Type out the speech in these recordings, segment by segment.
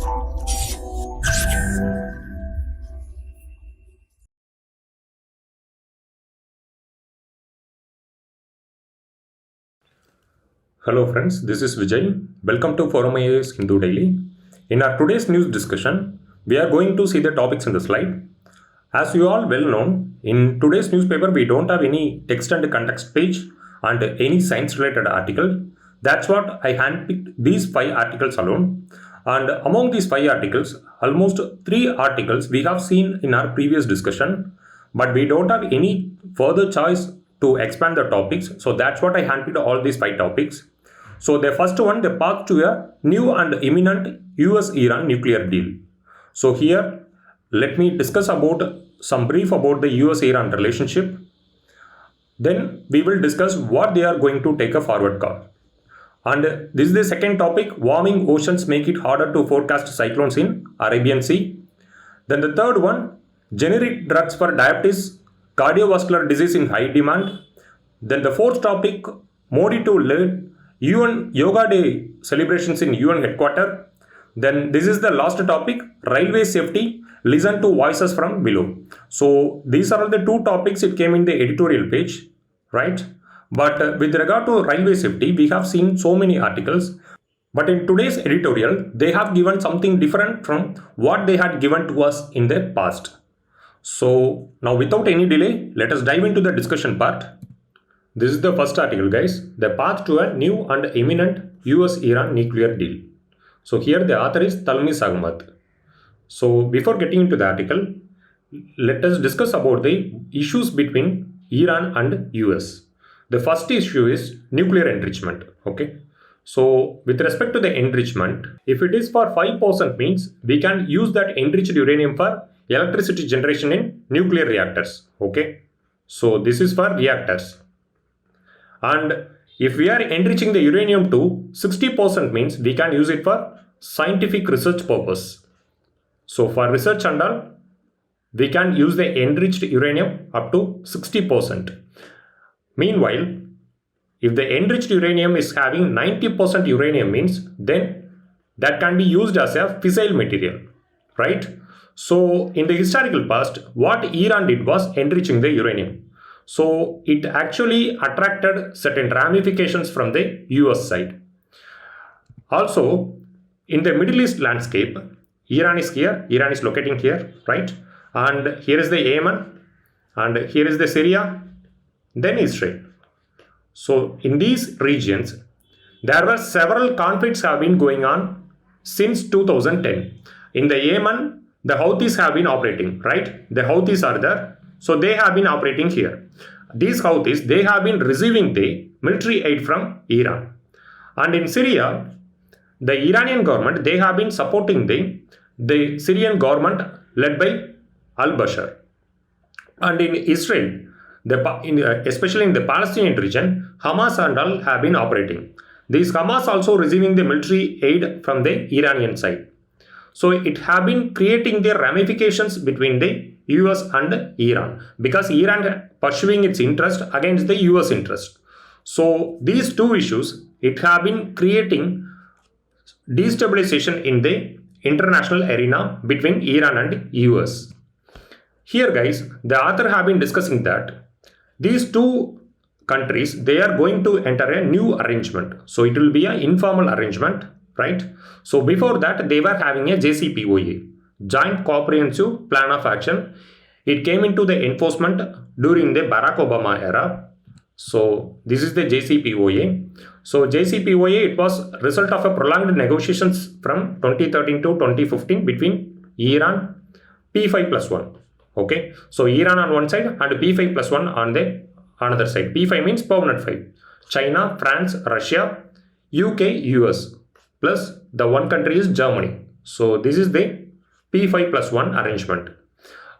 Hello friends, this is Vijay. Welcome to ForumIAS Hindu Daily. In our today's news discussion, we are going to see the topics in the slide. As you all well know, in today's newspaper we don't have any text and context page and any science related article. That's what I handpicked these 5 articles alone. And among these 5 articles, almost 3 articles we have seen in our previous discussion, but we don't have any further choice to expand the topics. So that's what I handpicked all these 5 topics. So the first one, the path to a new and imminent US-Iran nuclear deal. So here, let me discuss about some brief about the US-Iran relationship. Then we will discuss what they are going to take a forward call. And this is the second topic, warming oceans make it harder to forecast cyclones in Arabian Sea. Then the third one, generic drugs for diabetes, cardiovascular disease in high demand. Then the fourth topic, Modi to lead UN Yoga Day celebrations in UN headquarters. Then this is the last topic, railway safety, listen to voices from below. So these are the 2 topics it came in the editorial page, right? But with regard to railway safety, we have seen so many articles. But in today's editorial, they have given something different from what they had given to us in the past. So now without any delay, let us dive into the discussion part. This is the first article, guys. The path to a new and imminent US-Iran nuclear deal. So here the author is Talmis Ahmad. So before getting into the article, let us discuss about the issues between Iran and US. The first issue is nuclear enrichment. Okay. So with respect to the enrichment, if it is for 5% means we can use that enriched uranium for electricity generation in nuclear reactors. Okay. So this is for reactors. And if we are enriching the uranium to 60% means we can use it for scientific research purpose. So for research and all, we can use the enriched uranium up to 60%. Meanwhile, if the enriched uranium is having 90% uranium means then that can be used as a fissile material, right? So in the historical past, what Iran did was enriching the uranium. So it actually attracted certain ramifications from the US side. Also, in the Middle East landscape, Iran is here, Iran is locating here, right? And here is the Yemen, and here is the Syria, then Israel. So in these regions, there were several conflicts have been going on since 2010. In the Yemen, the Houthis have been operating, right? The Houthis are there. So they have been operating here. These Houthis, they have been receiving the military aid from Iran. And in Syria, the Iranian government, they have been supporting the Syrian government led by al-Bashar. And in Israel, especially in the Palestinian region, Hamas and all have been operating. These Hamas also receiving the military aid from the Iranian side. So it have been creating the ramifications between the US and Iran because Iran pursuing its interest against the US interest. So these 2 issues, it have been creating destabilization in the international arena between Iran and US. Here guys, the author have been discussing that these 2 countries, they are going to enter a new arrangement. So it will be an informal arrangement, right? So before that, they were having a JCPOA, Joint Comprehensive Plan of Action. It came into the enforcement during the Barack Obama era. So this is the JCPOA. So JCPOA, it was result of a prolonged negotiations from 2013 to 2015 between Iran, P5+1. Okay. So Iran on one side and P5+1 on the another side. P5 means permanent 5. China, France, Russia, UK, US. Plus the one country is Germany. So this is the P5+1 arrangement.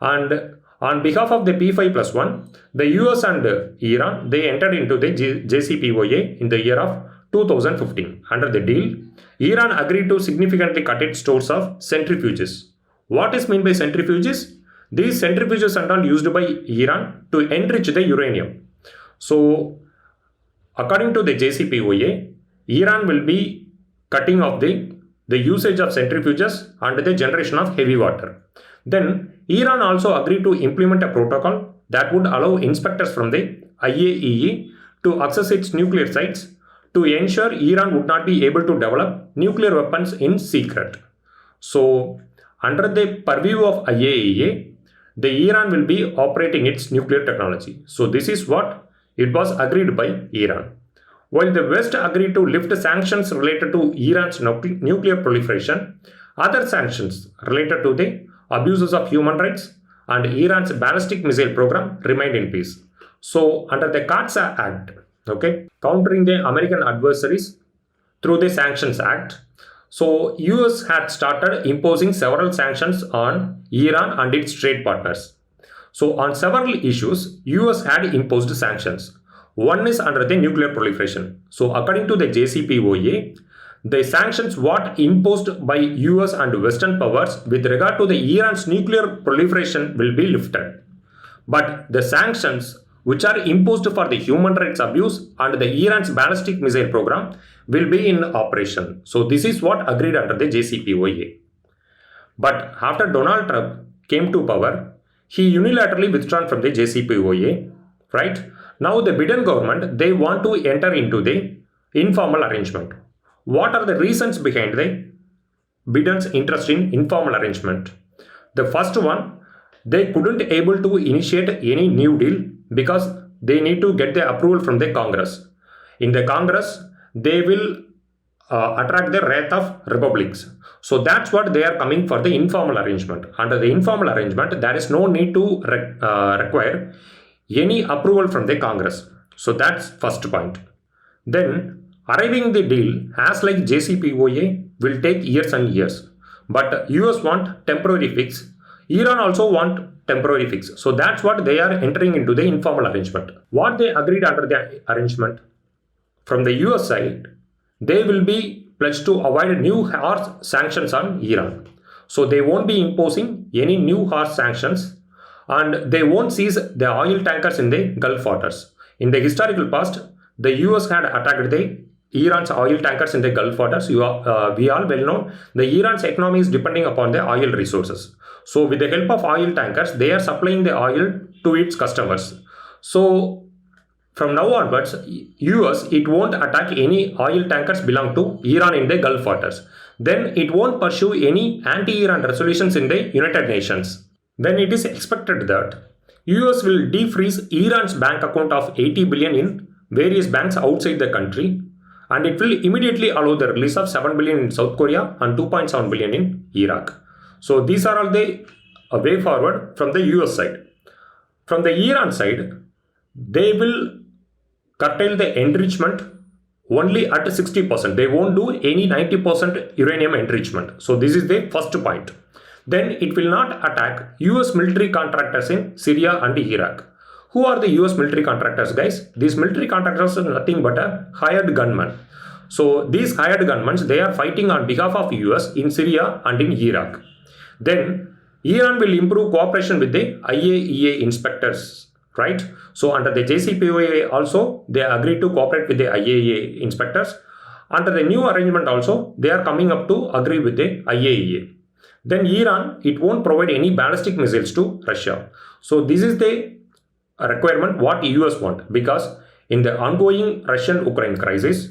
And on behalf of the P5+1, the US and Iran, they entered into the JCPOA in the year of 2015. Under the deal, Iran agreed to significantly cut its stores of centrifuges. What is meant by centrifuges? These centrifuges are all used by Iran to enrich the uranium. So according to the JCPOA, Iran will be cutting off the the usage of centrifuges, and the generation of heavy water. Then Iran also agreed to implement a protocol that would allow inspectors from the IAEA to access its nuclear sites to ensure Iran would not be able to develop nuclear weapons in secret. So, under the purview of IAEA, the Iran will be operating its nuclear technology. So, this is what it was agreed by Iran. While the West agreed to lift sanctions related to Iran's nuclear proliferation, other sanctions related to the abuses of human rights and Iran's ballistic missile program remained in peace. So, under the CAATSA Act, countering the American adversaries through the Sanctions Act, so US had started imposing several sanctions on Iran and its trade partners. So, on several issues, US had imposed sanctions. One is under the nuclear proliferation. So, according to the JCPOA, the sanctions what imposed by US and Western powers with regard to the Iran's nuclear proliferation will be lifted. But the sanctions which are imposed for the human rights abuse and the Iran's ballistic missile program will be in operation. So this is what agreed under the JCPOA. But after Donald Trump came to power, he unilaterally withdrawn from the JCPOA, right? Now the Biden government, they want to enter into the informal arrangement. What are the reasons behind the Biden's interest in informal arrangement? The first one, they couldn't able to initiate any new deal because they need to get the approval from the Congress. In the Congress, they will attract the wrath of republics. So that's what they are coming for the informal arrangement. Under the informal arrangement, there is no need to require any approval from the Congress. So that's first point. Then arriving the deal as like JCPOA will take years and years. But US want temporary fix. Iran also want temporary fix. So that's what they are entering into the informal arrangement. What they agreed under the arrangement? From the US side, they will be pledged to avoid new harsh sanctions on Iran. So they won't be imposing any new harsh sanctions and they won't seize the oil tankers in the Gulf waters. In the historical past, the US had attacked the Iran's oil tankers in the Gulf waters. We all well know the Iran's economy is depending upon the oil resources. So with the help of oil tankers, they are supplying the oil to its customers. So from now onwards, US, it won't attack any oil tankers belong to Iran in the Gulf waters. Then it won't pursue any anti-Iran resolutions in the United Nations. Then it is expected that US will defreeze Iran's bank account of 80 billion in various banks outside the country, and it will immediately allow the release of 7 billion in South Korea and 2.7 billion in Iraq. So these are all the way forward from the US side. From the Iran side, they will curtail the enrichment only at 60%. They won't do any 90% uranium enrichment. So this is the first point. Then it will not attack US military contractors in Syria and Iraq. Who are the US military contractors, guys? These military contractors are nothing but a hired gunmen. So these hired gunmen, they are fighting on behalf of US in Syria and in Iraq. Then Iran will improve cooperation with the IAEA inspectors, right? So under the JCPOA also, they agreed to cooperate with the IAEA inspectors. Under the new arrangement also, they are coming up to agree with the IAEA. Then Iran, it won't provide any ballistic missiles to Russia. So this is the requirement what US want, because in the ongoing Russian-Ukraine crisis,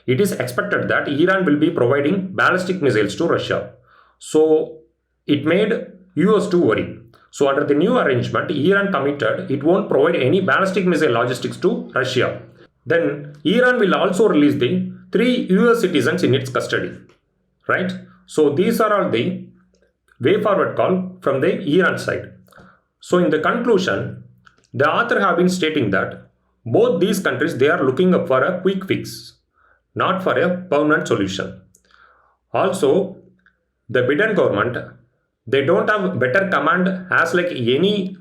it is expected that Iran will be providing ballistic missiles to Russia. So it made US to worry. So under the new arrangement, Iran committed it won't provide any ballistic missile logistics to Russia. Then Iran will also release the 3 US citizens in its custody, right? So these are all the way forward call from the Iran side. So in the conclusion, the author have been stating that both these countries, they are looking up for a quick fix, not for a permanent solution. Also, the Biden government, they don't have better command as like any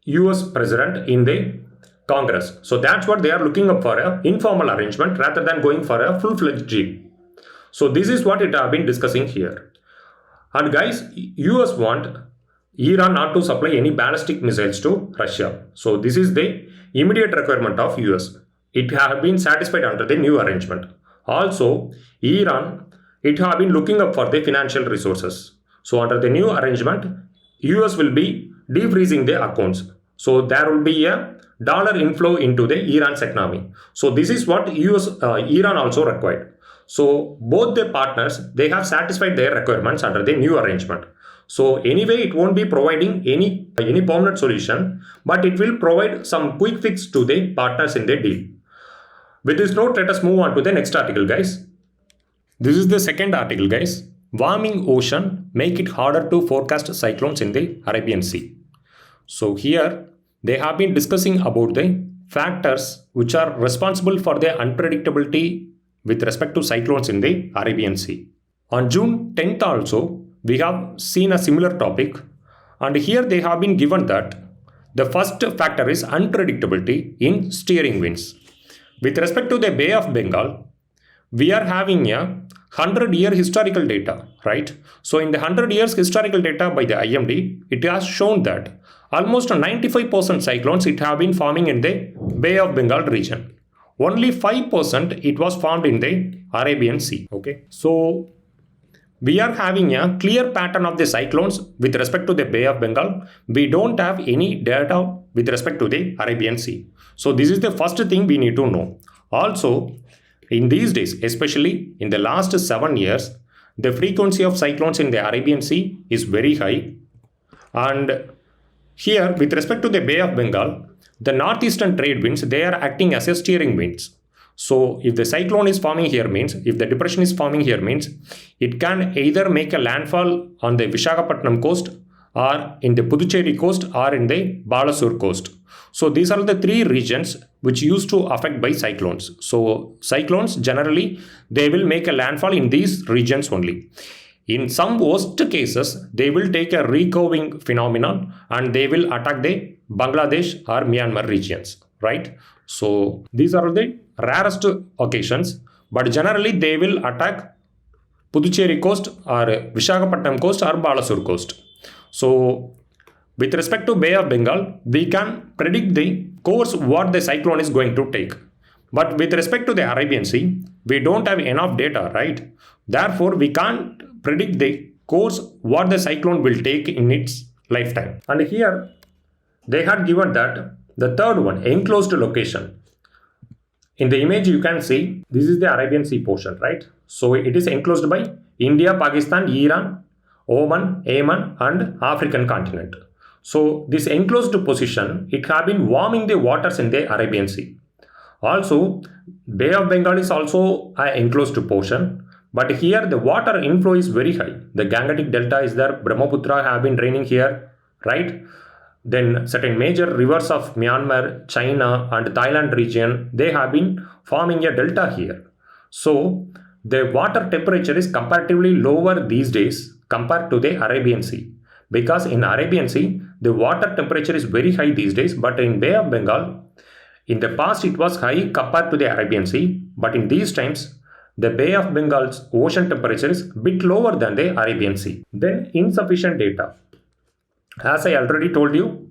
US president in the Congress. So that's what they are looking up for, a informal arrangement rather than going for a full-fledged deal. So this is what it have been discussing here. And guys, US want Iran not to supply any ballistic missiles to Russia. So this is the immediate requirement of US. It has been satisfied under the new arrangement. Also, Iran, it have been looking up for the financial resources. So under the new arrangement, US will be defreezing the accounts. So there will be a dollar inflow into the Iran's economy. So this is what Iran also required. So both the partners, they have satisfied their requirements under the new arrangement. So anyway, it won't be providing any permanent solution, but it will provide some quick fix to the partners in the deal. With this note, let us move on to the next article, guys. This is the second article, guys. Warming ocean make it harder to forecast cyclones in the Arabian Sea. So here they have been discussing about the factors which are responsible for the unpredictability with respect to cyclones in the Arabian Sea. On June 10th also, we have seen a similar topic, and here they have been given that the first factor is unpredictability in steering winds. With respect to the Bay of Bengal, we are having a 100-year historical data, right? So in the 100 years historical data by the IMD, it has shown that almost 95% cyclones it have been forming in the Bay of Bengal region. Only 5% it was formed in the Arabian Sea. Okay, so we are having a clear pattern of the cyclones with respect to the Bay of Bengal. We don't have any data with respect to the Arabian Sea. So this is the first thing we need to know. Also, in these days, especially in the last 7 years, the frequency of cyclones in the Arabian Sea is very high. And here, with respect to the Bay of Bengal, the northeastern trade winds, they are acting as a steering winds. So if the cyclone is forming here means, if the depression is forming here means, it can either make a landfall on the Visakhapatnam coast or in the Puducherry coast or in the Balasore coast. So these are the three regions which used to affect by cyclones. So cyclones generally, they will make a landfall in these regions only. In some worst cases, they will take a recurving phenomenon and they will attack the Bangladesh or Myanmar regions, right? So these are the rarest occasions, but generally they will attack Puducherry coast or Visakhapatnam coast or Balasore coast. So with respect to Bay of Bengal, we can predict the course what the cyclone is going to take. But with respect to the Arabian Sea, we don't have enough data, right? Therefore, we can't predict the course what the cyclone will take in its lifetime. And here, they had given that the third one, enclosed location. In the image, you can see this is the Arabian Sea portion, right? So it is enclosed by India, Pakistan, Iran, Oman, Yemen, and African continent. So this enclosed position, it have been warming the waters in the Arabian Sea. Also, Bay of Bengal is also an enclosed portion, but here the water inflow is very high. The Gangetic Delta is there, Brahmaputra have been draining here, right? Then certain major rivers of Myanmar, China and Thailand region, they have been forming a delta here. So the water temperature is comparatively lower these days compared to the Arabian Sea. Because in Arabian Sea, the water temperature is very high these days, but in Bay of Bengal, in the past it was high compared to the Arabian Sea, but in these times, the Bay of Bengal's ocean temperature is a bit lower than the Arabian Sea. Then insufficient data. As I already told you,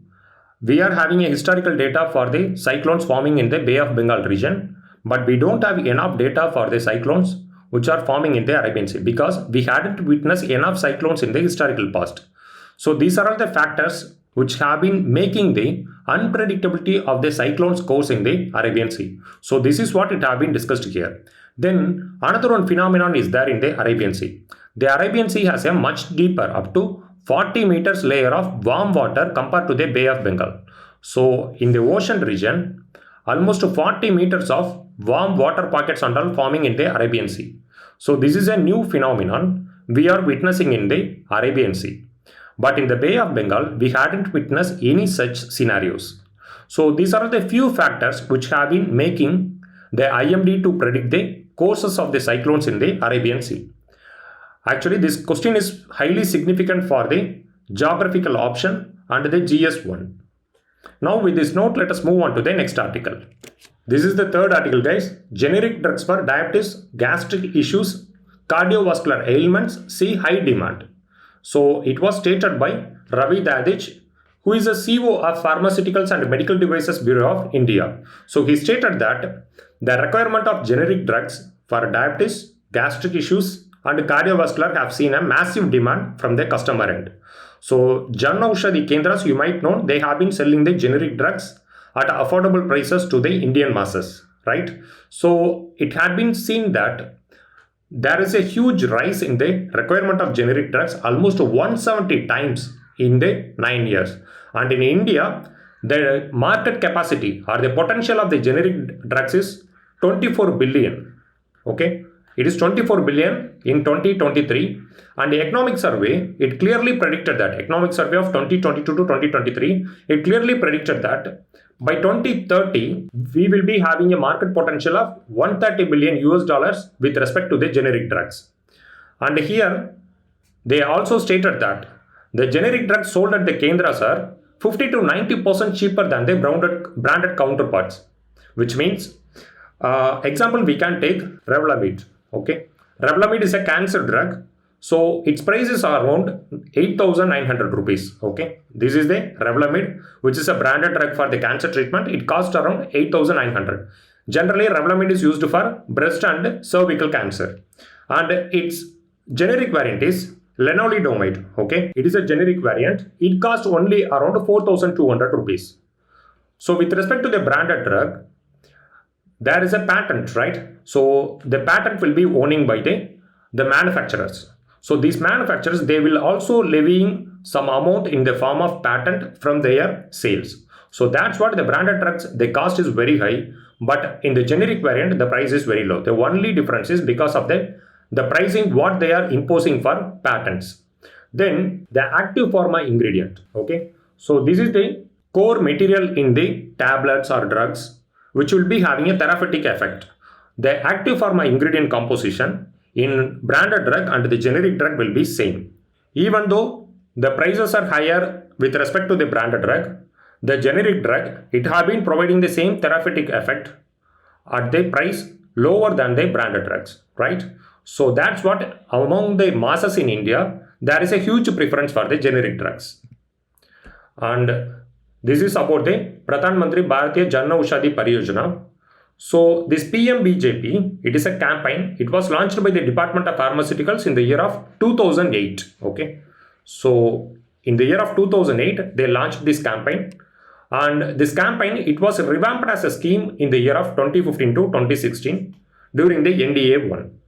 we are having a historical data for the cyclones forming in the Bay of Bengal region, but we don't have enough data for the cyclones which are forming in the Arabian Sea because we hadn't witnessed enough cyclones in the historical past. So these are all the factors which have been making the unpredictability of the cyclone's course in the Arabian Sea. So this is what it have been discussed here. Then another one phenomenon is there in the Arabian Sea. The Arabian Sea has a much deeper, up to 40 meters layer of warm water compared to the Bay of Bengal. So in the ocean region, almost 40 meters of warm water pockets are all forming in the Arabian Sea. So this is a new phenomenon we are witnessing in the Arabian Sea. But in the Bay of Bengal, we hadn't witnessed any such scenarios. So these are the few factors which have been making the IMD to predict the courses of the cyclones in the Arabian Sea. Actually, this question is highly significant for the geographical option and the GS1. Now with this note, let us move on to the next article. This is the third article, guys. Generic drugs for diabetes, gastric issues, cardiovascular ailments see high demand. So it was stated by Ravi Dadich, who is a CEO of Pharmaceuticals and Medical Devices Bureau of India. So he stated that the requirement of generic drugs for diabetes, gastric issues and cardiovascular have seen a massive demand from the customer end. So Jan Aushadhi Kendras, you might know, they have been selling the generic drugs at affordable prices to the Indian masses, right? So it had been seen that there is a huge rise in the requirement of generic drugs, almost 170 times in the 9 years. And in India, the market capacity or the potential of the generic drugs is 24 billion. Okay, it is 24 billion in 2023, and the economic survey, it clearly predicted that, economic survey of 2022 to 2023, it clearly predicted that by 2030, we will be having a market potential of 130 billion US dollars with respect to the generic drugs. And here, they also stated that the generic drugs sold at the Kendras are 50 to 90% cheaper than the branded counterparts, which means, example, we can take Revlimid. Okay, Revlimid is a cancer drug, so its price is around 8,900 rupees. Okay, this is the Revlimid, which is a branded drug for the cancer treatment. It costs around 8,900. Generally, Revlimid is used for breast and cervical cancer, and its generic variant is lenalidomide. Okay, it is a generic variant. It costs only around 4,200 rupees. So with respect to the branded drug, there is a patent, right? So the patent will be owning by the manufacturers. So these manufacturers, they will also levying some amount in the form of patent from their sales. So that's what the branded drugs, the cost is very high, but in the generic variant, the price is very low. The only difference is because of the pricing what they are imposing for patents. Then the active pharma ingredient. Okay, so this is the core material in the tablets or drugs which will be having a therapeutic effect. The active pharma ingredient composition in branded drug and the generic drug will be same. Even though the prices are higher with respect to the branded drug, the generic drug, it have been providing the same therapeutic effect at the price lower than the branded drugs, right? So that's what among the masses in India, there is a huge preference for the generic drugs. And this is about the Pradhan Mantri Bharatiya Jan Aushadhi Pariyojana. So this PMBJP, it is a campaign. It was launched by the Department of Pharmaceuticals in the year of 2008. Okay, so in the year of 2008, they launched this campaign, and this campaign, it was revamped as a scheme in the year of 2015 to 2016 during the NDA 1.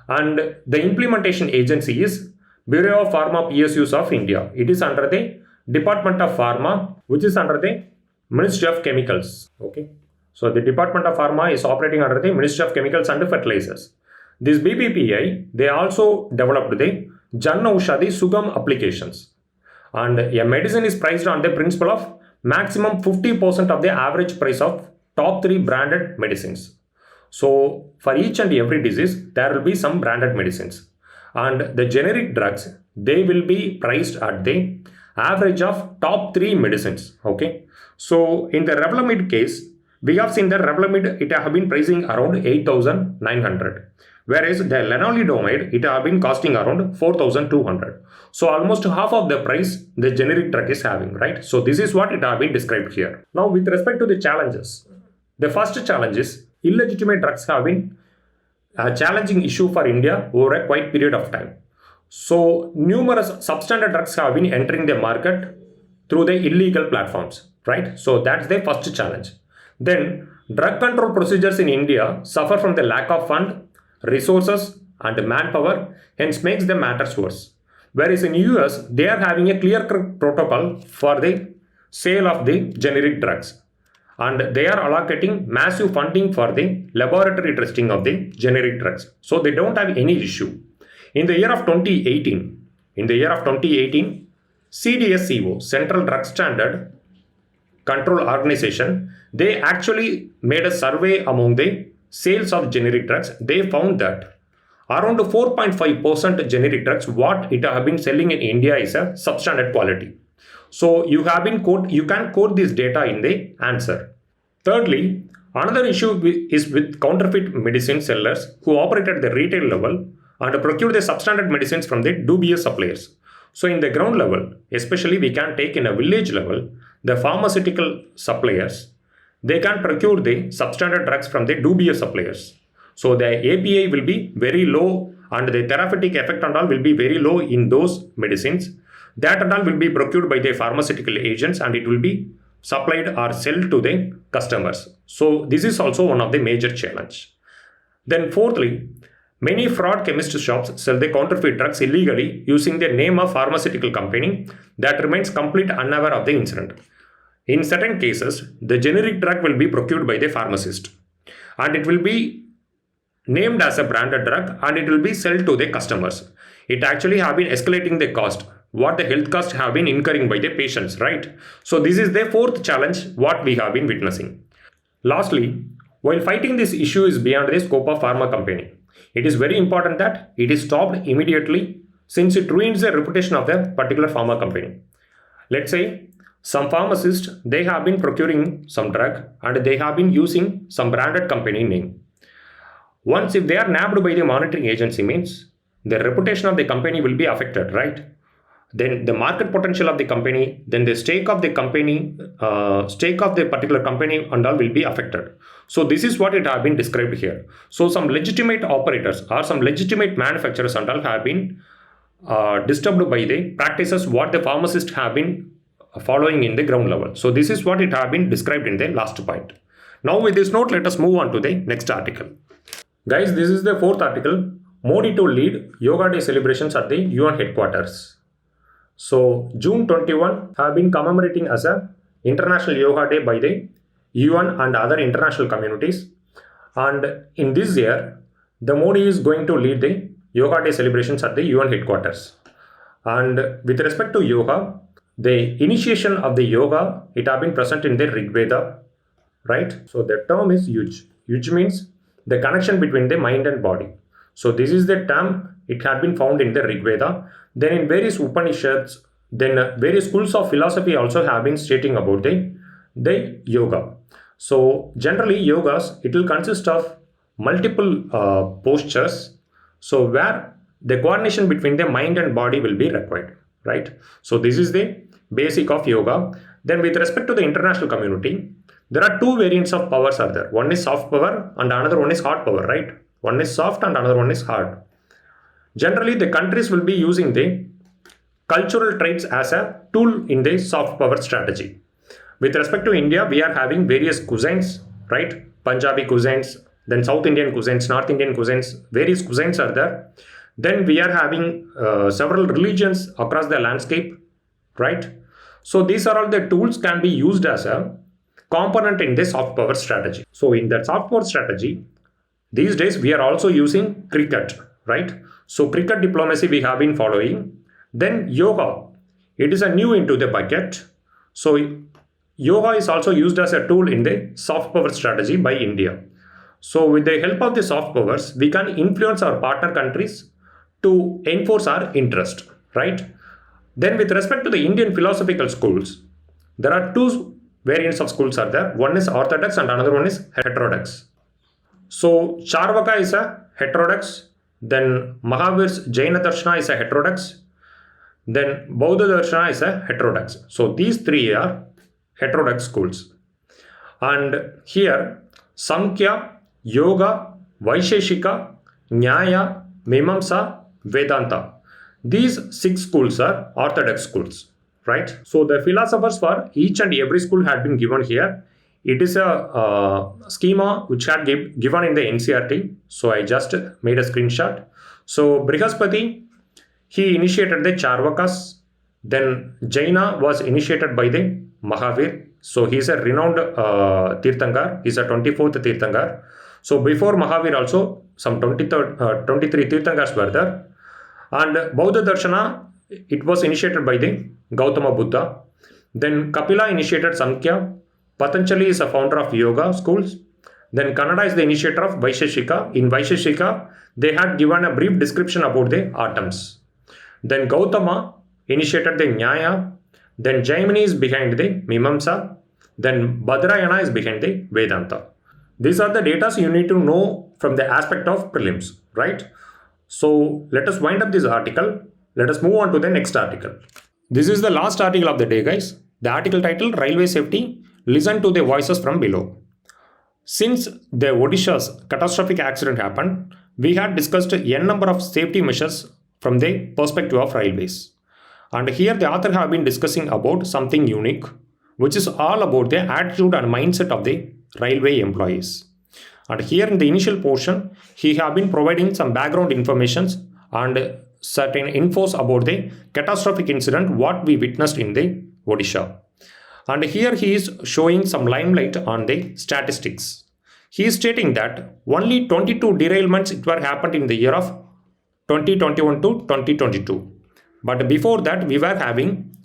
And the implementation agency is Bureau of Pharma PSUs of India. It is under the Department of Pharma, which is under the Ministry of Chemicals. Okay, so the Department of Pharma is operating under the Ministry of Chemicals and Fertilizers. This BPPI, they also developed the Jan Aushadhi Sugam applications, and a medicine is priced on the principle of maximum 50% of the average price of top 3 branded medicines. So for each and every disease, there will be some branded medicines, and the generic drugs, they will be priced at the average of top 3 medicines. Okay, so in the Revlimid case, we have seen that Revlimid, it have been pricing around 8,900, whereas the lenalidomide, it have been costing around 4,200. So almost half of the price the generic drug is having, right? So this is what it have been described here. Now with respect to the challenges, the first challenge is illegitimate drugs have been a challenging issue for India over a quite period of time. So numerous substandard drugs have been entering the market through the illegal platforms, right? So that's the first challenge. Then drug control procedures in India suffer from the lack of fund, resources and manpower, hence makes the matters worse. Whereas in US, they are having a clear protocol for the sale of the generic drugs, and they are allocating massive funding for the laboratory testing of the generic drugs. So they don't have any issue. In the year of 2018, CDSCO, Central Drug Standard Control Organization, they actually made a survey among the sales of generic drugs. They found that around 4.5% generic drugs, what it have been selling in India is a substandard quality. So you can quote this data in the answer. Thirdly, another issue is with counterfeit medicine sellers who operate at the retail level and procure the substandard medicines from the dubious suppliers. So in the ground level, especially we can take in a village level, the pharmaceutical suppliers, they can procure the substandard drugs from the dubious suppliers. So the API will be very low and the therapeutic effect and all will be very low in those medicines. That and all will be procured by the pharmaceutical agents and it will be supplied or sold to the customers. So this is also one of the major challenge. Then fourthly, many fraud chemist shops sell the counterfeit drugs illegally using the name of pharmaceutical company that remains complete unaware of the incident. In certain cases, the generic drug will be procured by the pharmacist and it will be named as a branded drug and it will be sold to the customers. It actually have been escalating the cost, what the health costs have been incurring by the patients, right? So this is the fourth challenge what we have been witnessing. Lastly, while fighting this issue is beyond the scope of pharma company, it is very important that it is stopped immediately since it ruins the reputation of the particular pharma company. Let's say some pharmacists, they have been procuring some drug and they have been using some branded company name. Once if they are nabbed by the monitoring agency means the reputation of the company will be affected, right? Then the market potential of the company, then the stake of the company, stake of the particular company and all will be affected. So this is what it has been described here. So some legitimate operators or some legitimate manufacturers and all have been disturbed by the practices what the pharmacists have been following in the ground level. So this is what it has been described in the last point. Now with this note, let us move on to the next article. Guys, this is the fourth article. Modi to lead Yoga Day celebrations at the UN headquarters. So June 21 have been commemorating as a International Yoga Day by the UN and other international communities. And in this year, the Modi is going to lead the Yoga Day celebrations at the UN headquarters. And with respect to yoga, the initiation of the yoga, it have been present in the Rig Veda, right? So the term is Yuj. Yuj means the connection between the mind and body. So this is the term, it had been found in the Rig Veda. Then in various Upanishads, then various schools of philosophy also have been stating about the yoga. So generally yogas, it will consist of multiple postures. So where the coordination between the mind and body will be required, right? So this is the basic of yoga. Then with respect to the international community, there are two variants of powers are there. One is soft power and another one is hard power, right? One is soft and another one is hard. Generally, the countries will be using the cultural traits as a tool in the soft power strategy. With respect to India, we are having various cuisines, right? Punjabi cuisines, then South Indian cuisines, North Indian cuisines, various cuisines are there. Then we are having several religions across the landscape, right? So these are all the tools can be used as a component in the soft power strategy. So in that soft power strategy, these days we are also using cricket, right? So cricket diplomacy we have been following. Then yoga, it is a new into the bucket. So yoga is also used as a tool in the soft power strategy by India. So with the help of the soft powers, we can influence our partner countries to enforce our interest, right? Then with respect to the Indian philosophical schools, there are two variants of schools are there. One is orthodox and another one is heterodox. So Charvaka is a heterodox, then Mahavir's Jaina Darshana is a heterodox, then Bauddha Darshana is a heterodox. So these three are heterodox schools. And here Samkhya, Yoga, Vaisheshika, Nyaya, Mimamsa, Vedanta. These 6 schools are orthodox schools, right? So the philosophers for each and every school had been given here. It is a schema which had given in the NCRT. So I just made a screenshot. So Brihaspati, he initiated the Charvakas. Then Jaina was initiated by the Mahavir. So he is a renowned Tirthankar. He is a 24th Tirthankar. So before Mahavir also some 23 Tirthankars were there. And Bauddha Darshana, it was initiated by the Gautama Buddha. Then Kapila initiated Samkhya. Patanjali is a founder of yoga schools. Then Kannada is the initiator of Vaisheshika. In Vaisheshika, they had given a brief description about the atoms. Then Gautama initiated the Nyaya. Then Jaimini is behind the Mimamsa. Then Badrayana is behind the Vedanta. These are the data you need to know from the aspect of prelims, right? So let us wind up this article. Let us move on to the next article. This is the last article of the day, guys. The article titled Railway Safety. Listen to the voices from below. Since the Odisha's catastrophic accident happened, we had discussed n number of safety measures from the perspective of railways. And here the author have been discussing about something unique, which is all about the attitude and mindset of the railway employees. And here in the initial portion, he have been providing some background informations and certain infos about the catastrophic incident what we witnessed in the Odisha. And here he is showing some limelight on the statistics. He is stating that only 22 derailments were happened in the year of 2021 to 2022. But before that, we were having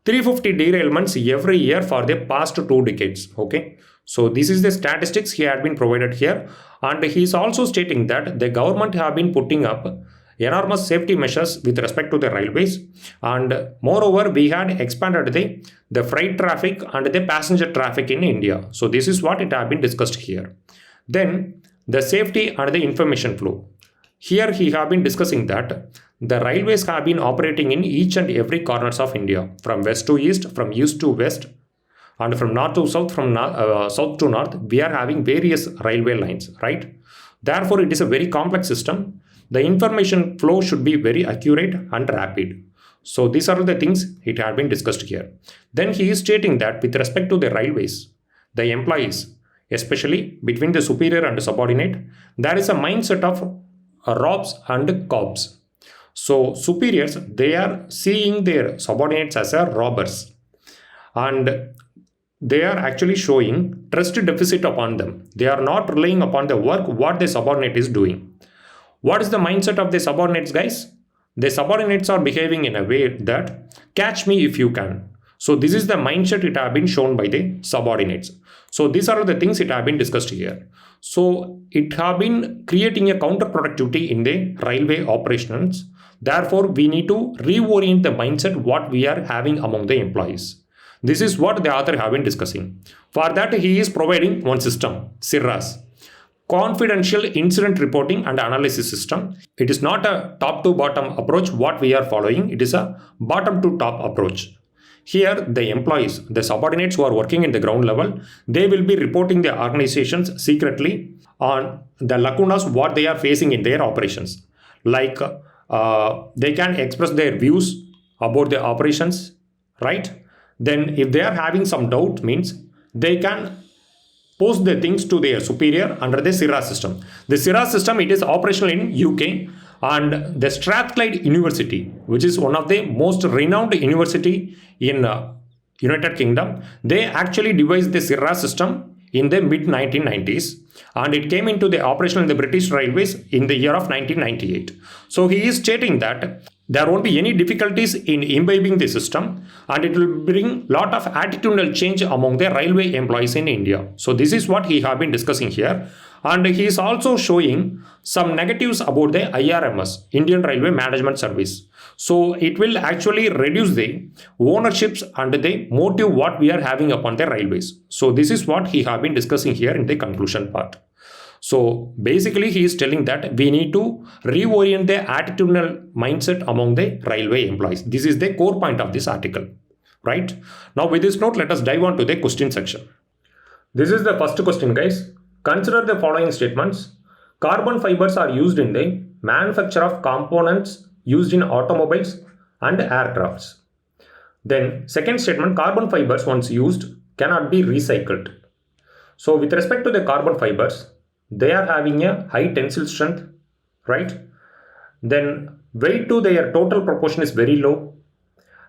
350 derailments every year for the past 2 decades. Okay. So this is the statistics he had been provided here. And he is also stating that the government have been putting up enormous safety measures with respect to the railways. And moreover, we had expanded the freight traffic and the passenger traffic in India. So this is what it have been discussed here. Then the safety and the information flow. Here he have been discussing that the railways have been operating in each and every corners of India, from west to east, from east to west, and from north to south, from south to north. We are having various railway lines, right? Therefore, it is a very complex system. The information flow should be very accurate and rapid. So these are the things it had been discussed here. Then he is stating that with respect to the railways, the employees, especially between the superior and the subordinate, there is a mindset of robs and cops. So superiors, they are seeing their subordinates as a robbers, and they are actually showing trust deficit upon them. They are not relying upon the work what the subordinate is doing. What is the mindset of the subordinates, guys? The subordinates are behaving in a way that catch me if you can. So this is the mindset it have been shown by the subordinates. So these are the things it have been discussed here. So it have been creating a counterproductivity in the railway operations. Therefore, we need to reorient the mindset what we are having among the employees. This is what the author have been discussing. For that, he is providing one system, SIRAS, Confidential Incident Reporting and Analysis System. It is not a top to bottom approach what we are following. It is a bottom to top approach. Here, the employees, the subordinates who are working in the ground level, they will be reporting their organizations secretly on the lacunas what they are facing in their operations. Like they can express their views about the operations, right? Then if they are having some doubt, means they can post the things to their superior under the SIRAS system. The SIRAS system, it is operational in UK, and the Strathclyde University, which is one of the most renowned university in United Kingdom, they actually devised the SIRAS system in the mid 1990s, and it came into the operation in the British Railways in the year of 1998. So he is stating that there won't be any difficulties in imbibing the system, and it will bring lot of attitudinal change among the railway employees in India. So this is what he have been discussing here. And he is also showing some negatives about the IRMS, Indian Railway Management Service. So it will actually reduce the ownerships and the motive what we are having upon the railways. So this is what he have been discussing here in the conclusion part. So basically he is telling that we need to reorient the attitudinal mindset among the railway employees. This is the core point of this article, right? Now with this note, let us dive on to the question section. This is the first question, guys. Consider the following statements. Carbon fibers are used in the manufacture of components used in automobiles and aircrafts. Then second statement, carbon fibers once used cannot be recycled. So with respect to the carbon fibers, they are having a high tensile strength, right? Then weight to their total proportion is very low.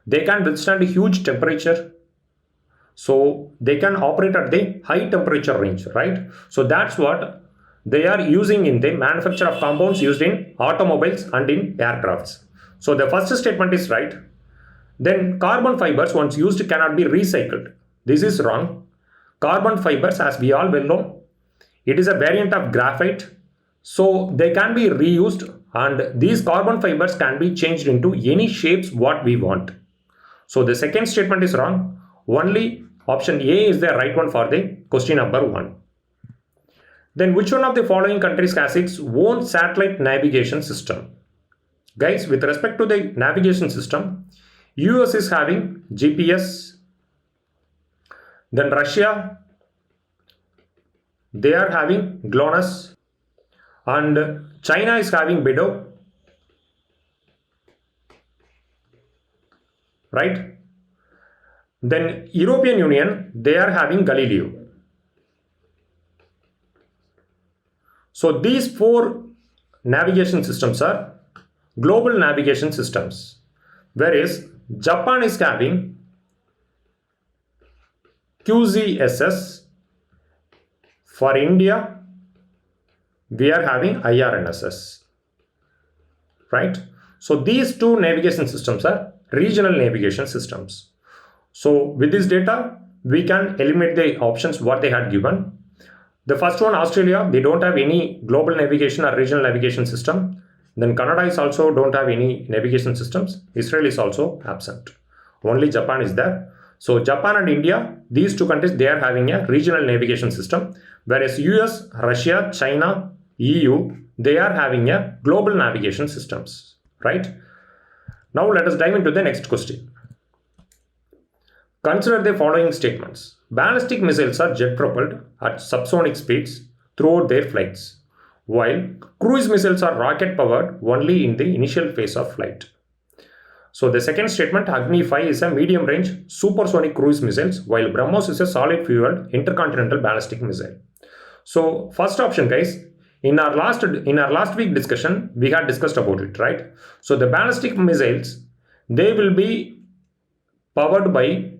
They can withstand a huge temperature. So they can operate at the high temperature range, right? So that's what they are using in the manufacture of compounds used in automobiles and in aircrafts. So the first statement is right. Then carbon fibers once used cannot be recycled. This is wrong. Carbon fibers, as we all well know, it is a variant of graphite. So they can be reused, and these carbon fibers can be changed into any shapes what we want. So the second statement is wrong. Only option A is the right one for the question number 1. Then which one of the following countries has its own satellite navigation system? Guys, with respect to the navigation system, US is having GPS. Then Russia, they are having GLONASS. and China is having Beidou, right? Then European Union, they are having Galileo. So these 4 navigation systems are global navigation systems, whereas Japan is having QZSS. For India, we are having IRNSS, right? So these 2 navigation systems are regional navigation systems. So with this data, we can eliminate the options what they had given. The first one, Australia, they don't have any global navigation or regional navigation system. Then Canada is also don't have any navigation systems. Israel is also absent. Only Japan is there. So Japan and India, these 2 countries, they are having a regional navigation system, whereas US, Russia, China, EU, they are having a global navigation systems, right? Now let us dive into the next question. Consider the following statements. Ballistic missiles are jet propelled at subsonic speeds throughout their flights, while cruise missiles are rocket powered only in the initial phase of flight. So the second statement, Agni 5 is a medium range supersonic cruise missiles, while BrahMos is a solid fueled intercontinental ballistic missile. So first option, guys, in our last week discussion, we had discussed about it, right? So the ballistic missiles, they will be powered by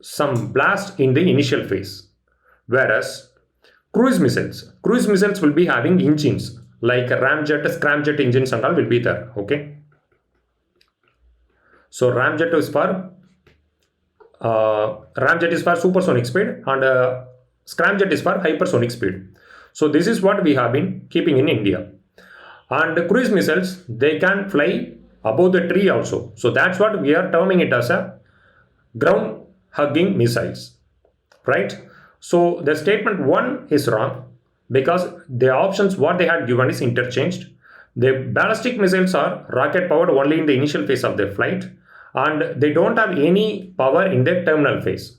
some blast in the initial phase, whereas cruise missiles will be having engines like ramjet, scramjet engines and all will be there, okay? So ramjet is for supersonic speed and scramjet is for hypersonic speed. So this is what we have been keeping in India. And cruise missiles, they can fly above the tree also. So that's what we are terming it as a ground hugging missiles, right? So the statement 1 is wrong because the options what they had given is interchanged. The ballistic missiles are rocket powered only in the initial phase of their flight, and they don't have any power in their terminal phase.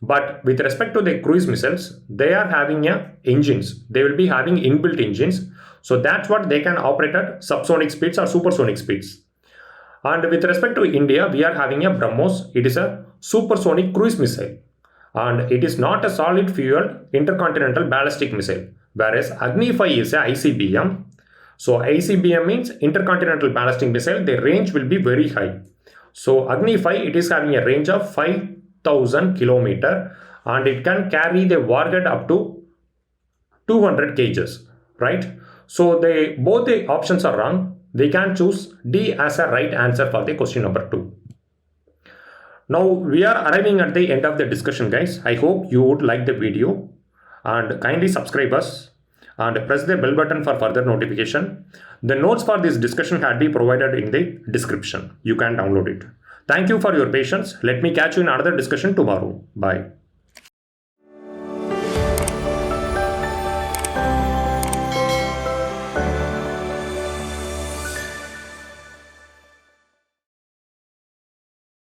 But with respect to the cruise missiles, they are having engines. They will be having inbuilt engines. So that's what they can operate at subsonic speeds or supersonic speeds. And with respect to India, we are having a BrahMos. It is a supersonic cruise missile. And it is not a solid fueled intercontinental ballistic missile. Whereas Agni 5 is a ICBM. So ICBM means intercontinental ballistic missile. The range will be very high. So Agni 5, it is having a range of 5,000 km and it can carry the warhead up to 200 kgs, right? So both the options are wrong. We can choose D as a right answer for the question number 2. Now we are arriving at the end of the discussion, guys. I hope you would like the video and kindly subscribe us and press the bell button for further notification. The notes for this discussion had been provided in the description. You can download it. Thank you for your patience. Let me catch you in another discussion tomorrow. Bye.